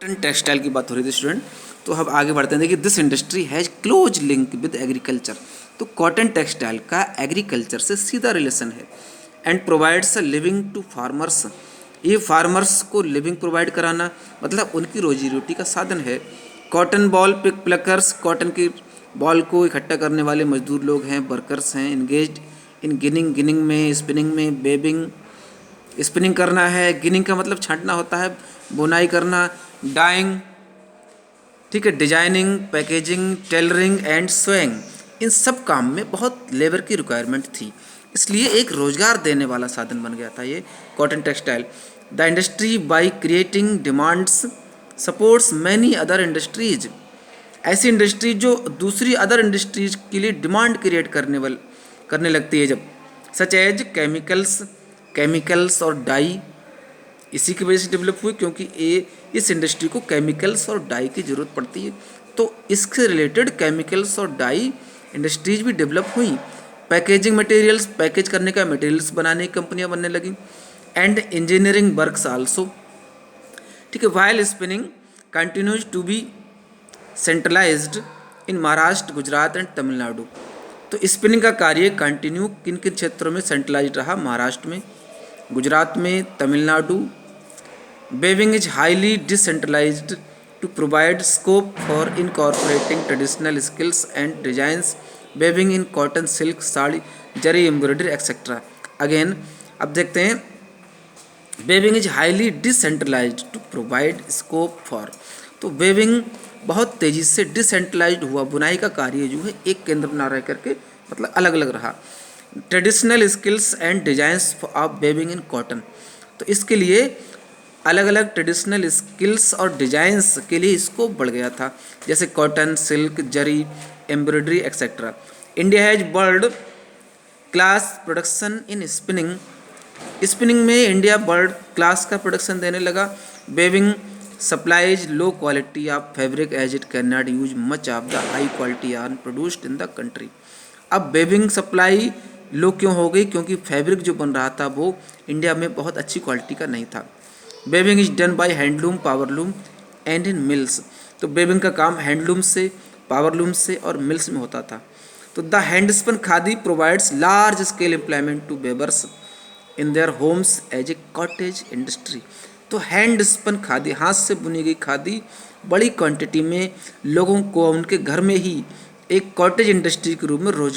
Cotton textile की बात हो रही थी स्टूडेंट, तो अब आगे बढ़ते हैं। देखिए, this industry has close link with agriculture. तो कॉटन टेक्सटाइल का एग्रीकल्चर से सीधा रिलेशन है and provides a living to farmers. ये फार्मर्स को लिविंग प्रोवाइड कराना मतलब उनकी रोजी रोटी का साधन है। Cotton ball pick pluckers, cotton की बॉल को इकट्ठा करने वाले मजदूर लोग हैं, वर्कर्स हैं। इंगेज्ड इन गिनिंग, गिनिंग में, स्पिनिंग में, बेबिंग, स्पिनिंग करना है। गिनिंग का मतलब छांटना होता है, बुनाई करना, डाइंग, ठीक है, designing, packaging, tailoring and sewing. इन सब काम में बहुत लेबर की रिक्वायरमेंट थी, इसलिए एक रोजगार देने वाला साधन बन गया था ये cotton textile. The industry by creating demands supports many other industries. ऐसी इंडस्ट्री जो दूसरी अदर इंडस्ट्रीज के लिए डिमांड क्रिएट करने लगती है जब, सच एज केमिकल्स और डाई। इसी की वजह से डेवलप हुई क्योंकि इस इंडस्ट्री को केमिकल्स और डाई की ज़रूरत पड़ती है, तो इससे रिलेटेड केमिकल्स और डाई इंडस्ट्रीज भी डेवलप हुई। पैकेजिंग मटेरियल्स, पैकेज करने का मटेरियल्स बनाने की कंपनियां बनने लगी। एंड इंजीनियरिंग वर्क्स आल्सो, ठीक है। While spinning continues to be centralised in Maharashtra, Gujarat and Tamil Nadu. तो स्पिनिंग का कार्य कंटिन्यू किन किन क्षेत्रों में सेंट्रलाइज रहा? महाराष्ट्र में, गुजरात में, Tamil Nadu. Weaving is highly decentralised to provide scope for incorporating traditional skills and designs. Weaving in cotton, silk, sari, zari, embroidery etcetera. Again अब देखते हैं, weaving is highly decentralised to provide scope for. तो वेविंग बहुत तेज़ी से डिसेंट्रलाइज्ड हुआ, बुनाई का कार्य जो है एक केंद्र में ना रह करके मतलब अलग अलग रहा। Traditional skills and designs of weaving in cotton, तो इसके लिए अलग अलग ट्रेडिशनल स्किल्स और डिजाइंस के लिए स्कोप बढ़ गया था, जैसे cotton, silk, zari, embroidery etcetera. India has world class production in spinning. Spinning में इंडिया वर्ल्ड क्लास का प्रोडक्शन देने लगा। Weaving supplies low quality of fabric as it can not use much of the high quality yarn produced in the country. अब weaving supply low क्यों हो गई? क्योंकि fabric जो बन रहा था वो इंडिया में बहुत अच्छी क्वालिटी का नहीं था। Weaving is done by handloom, powerloom and in mills. तो वेविंग का काम हैंडलूम से, पावरलूम से और मिल्स में होता था। तो the handspun khadi provides large scale employment to weavers in their homes as a cottage industry. तो हैंड स्पन खादी, हाथ से बुनी गई खादी बड़ी क्वांटिटी में लोगों को उनके घर में ही एक कॉटेज इंडस्ट्री के रूप में रोजगार